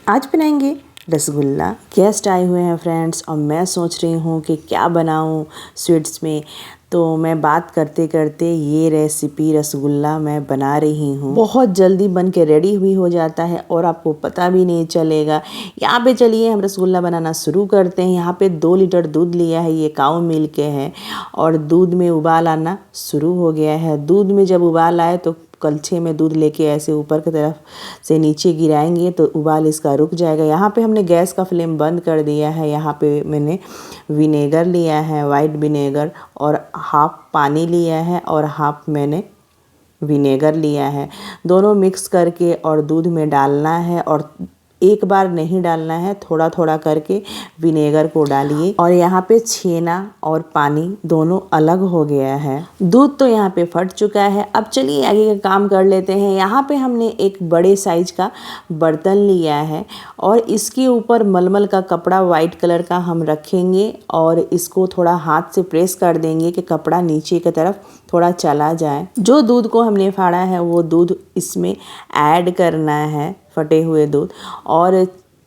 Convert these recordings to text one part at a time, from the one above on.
आज बनाएंगे रसगुल्ला। गेस्ट आए हुए हैं फ्रेंड्स और मैं सोच रही हूँ कि क्या बनाऊँ स्वीट्स में। तो मैं बात करते करते ये रेसिपी रसगुल्ला मैं बना रही हूँ। बहुत जल्दी बन के रेडी हुई हो जाता है और आपको पता भी नहीं चलेगा। यहाँ पे चलिए हम रसगुल्ला बनाना शुरू करते हैं। यहाँ पे 2 लीटर दूध लिया है, ये काऊ मिल्क है और दूध में उबाल आना शुरू हो गया है। दूध में जब उबाल आए तो कलछे में दूध लेके ऐसे ऊपर की तरफ से नीचे गिराएंगे तो उबाल इसका रुक जाएगा। यहाँ पे हमने गैस का फ्लेम बंद कर दिया है। यहाँ पे मैंने विनेगर लिया है, वाइट विनेगर, और हाफ पानी लिया है और हाफ मैंने विनेगर लिया है। दोनों मिक्स करके और दूध में डालना है और एक बार नहीं डालना है, थोड़ा थोड़ा करके विनेगर को डालिए। और यहाँ पे छेना और पानी दोनों अलग हो गया है। दूध तो यहाँ पे फट चुका है। अब चलिए आगे का काम कर लेते हैं। यहाँ पे हमने एक बड़े साइज का बर्तन लिया है और इसके ऊपर मलमल का कपड़ा वाइट कलर का हम रखेंगे और इसको थोड़ा हाथ से प्रेस कर देंगे कि कपड़ा नीचे की तरफ थोड़ा चला जाए। जो दूध को हमने फाड़ा है वो दूध इसमें ऐड करना है, फटे हुए दूध, और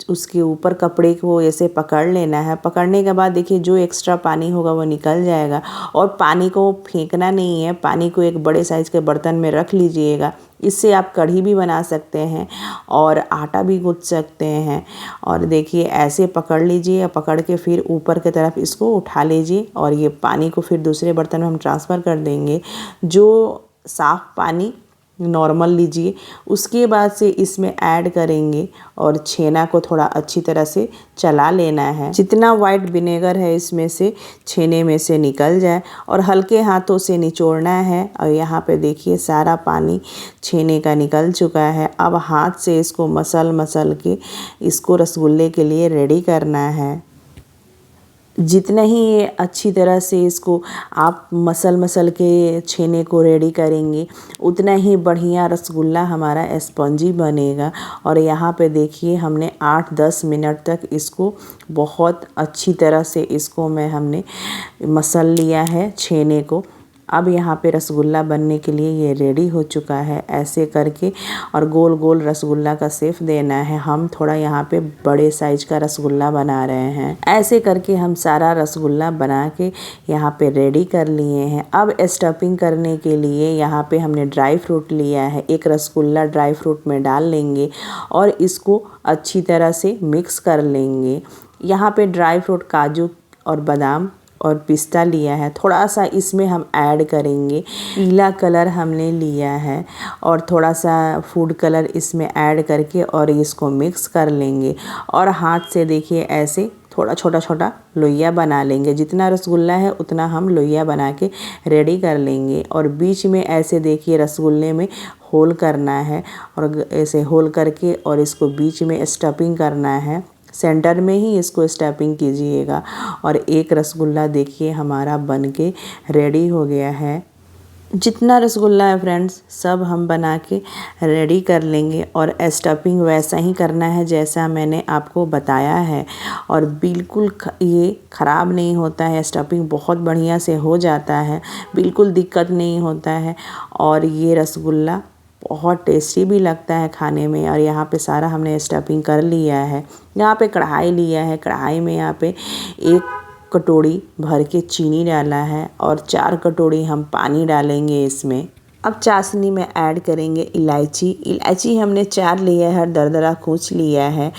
उसके ऊपर कपड़े को ऐसे पकड़ लेना है। पकड़ने के बाद देखिए जो एक्स्ट्रा पानी होगा वो निकल जाएगा और पानी को फेंकना नहीं है। पानी को एक बड़े साइज़ के बर्तन में रख लीजिएगा। इससे आप कढ़ी भी बना सकते हैं और आटा भी गूँथ सकते हैं। और देखिए ऐसे पकड़ लीजिए, पकड़ के फिर ऊपर की तरफ इसको उठा लीजिए और ये पानी को फिर दूसरे बर्तन में हम ट्रांसफ़र कर देंगे। जो साफ़ पानी नॉर्मल लीजिए, उसके बाद से इसमें ऐड करेंगे और छेना को थोड़ा अच्छी तरह से चला लेना है। जितना वाइट विनेगर है इसमें से छेने में से निकल जाए और हल्के हाथों से निचोड़ना है। और यहाँ पे देखिए सारा पानी छेने का निकल चुका है। अब हाथ से इसको मसल के इसको रसगुल्ले के लिए रेडी करना है। जितना ही ये अच्छी तरह से इसको आप मसल के छेने को रेडी करेंगे उतना ही बढ़िया रसगुल्ला हमारा स्पंजी बनेगा। और यहाँ पे देखिए हमने 8-10 मिनट तक इसको बहुत अच्छी तरह से इसको हमने मसल लिया है छेने को। अब यहाँ पे रसगुल्ला बनने के लिए ये रेडी हो चुका है। ऐसे करके और गोल गोल रसगुल्ला का शेप देना है। हम थोड़ा यहाँ पे बड़े साइज का रसगुल्ला बना रहे हैं। ऐसे करके हम सारा रसगुल्ला बना के यहाँ पे रेडी कर लिए हैं। अब स्टफिंग करने के लिए यहाँ पे हमने ड्राई फ्रूट लिया है। एक रसगुल्ला ड्राई फ्रूट में डाल लेंगे और इसको अच्छी तरह से मिक्स कर लेंगे। यहाँ पे ड्राई फ्रूट काजू और बादाम और पिस्ता लिया है। थोड़ा सा इसमें हम ऐड करेंगे, पीला कलर हमने लिया है और थोड़ा सा फूड कलर इसमें ऐड करके और इसको मिक्स कर लेंगे। और हाथ से देखिए ऐसे थोड़ा छोटा लोइया बना लेंगे। जितना रसगुल्ला है उतना हम लोइया बना के रेडी कर लेंगे। और बीच में ऐसे देखिए रसगुल्ले में होल करना है और ऐसे होल करके और इसको बीच में स्टफिंग करना है। सेंटर में ही इसको स्टफिंग कीजिएगा। और एक रसगुल्ला देखिए हमारा बनके रेडी हो गया है। जितना रसगुल्ला है फ्रेंड्स सब हम बना के रेडी कर लेंगे और स्टफिंग वैसा ही करना है जैसा मैंने आपको बताया है। और बिल्कुल ये ख़राब नहीं होता है, स्टफिंग बहुत बढ़िया से हो जाता है, बिल्कुल दिक्कत नहीं होता है। और ये रसगुल्ला बहुत टेस्टी भी लगता है खाने में। और यहाँ पे सारा हमने स्टफिंग कर लिया है। यहाँ पे कढ़ाई लिया है, कढ़ाई में यहाँ पे 1 कटोरी भर के चीनी डाला है और 4 कटोरी हम पानी डालेंगे इसमें। अब चाशनी में ऐड करेंगे इलायची हमने 4 लिया है, दरदरा कूच लिया है।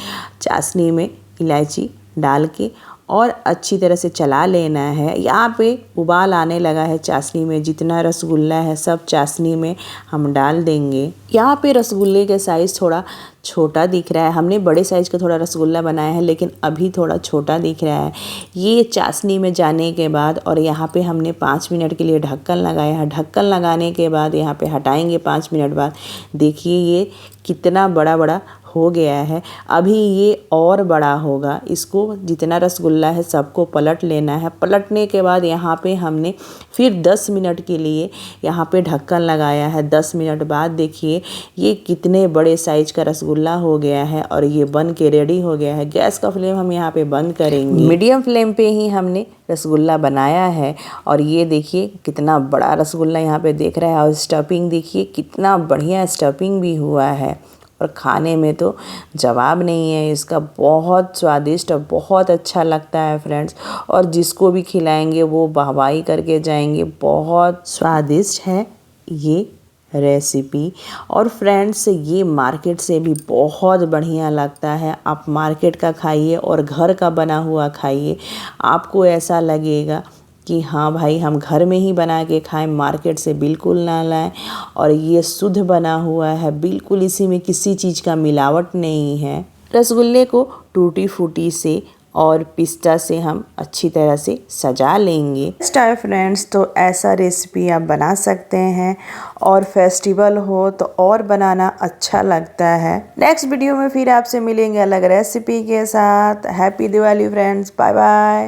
चाशनी में इलायची डाल के और अच्छी तरह से चला लेना है। यहाँ पे उबाल आने लगा है चाशनी में। जितना रसगुल्ला है सब चाशनी में हम डाल देंगे। यहाँ पे रसगुल्ले का साइज़ थोड़ा छोटा दिख रहा है। हमने बड़े साइज़ का थोड़ा रसगुल्ला बनाया है लेकिन अभी थोड़ा छोटा दिख रहा है। ये चाशनी में जाने के बाद और यहाँ पे हमने 5 मिनट के लिए ढक्कन लगाया है। ढक्कन लगाने के बाद यहाँ पे हटाएंगे 5 मिनट बाद। देखिए ये कितना बड़ा हो गया है। अभी ये और बड़ा होगा। इसको जितना रसगुल्ला है सबको पलट लेना है। पलटने के बाद यहाँ पे हमने फिर 10 मिनट के लिए यहाँ पे ढक्कन लगाया है। 10 मिनट बाद देखिए ये कितने बड़े साइज का रसगुल्ला हो गया है और ये बन के रेडी हो गया है। गैस का फ्लेम हम यहाँ पे बंद करेंगे। मीडियम फ्लेम पे ही हमने रसगुल्ला बनाया है। और ये देखिए कितना बड़ा रसगुल्ला यहाँ पे देख रहा है। और स्टफिंग देखिए कितना बढ़िया स्टफिंग भी हुआ है। और खाने में तो जवाब नहीं है इसका। बहुत स्वादिष्ट और बहुत अच्छा लगता है फ्रेंड्स, और जिसको भी खिलाएंगे वो वाहवाही करके जाएंगे। बहुत स्वादिष्ट है ये रेसिपी। और फ्रेंड्स ये मार्केट से भी बहुत बढ़िया लगता है। आप मार्केट का खाइए और घर का बना हुआ खाइए, आपको ऐसा लगेगा कि हाँ भाई हम घर में ही बना के खाएं, मार्केट से बिल्कुल ना लाएं। और ये शुद्ध बना हुआ है बिल्कुल, इसी में किसी चीज़ का मिलावट नहीं है। रसगुल्ले को टूटी फूटी से और पिस्ता से हम अच्छी तरह से सजा लेंगे। फ्रेंड्स तो ऐसा रेसिपी आप बना सकते हैं, और फेस्टिवल हो तो और बनाना अच्छा लगता है। नेक्स्ट वीडियो में फिर आपसे मिलेंगे अलग रेसिपी के साथ। Happy Diwali friends, bye bye.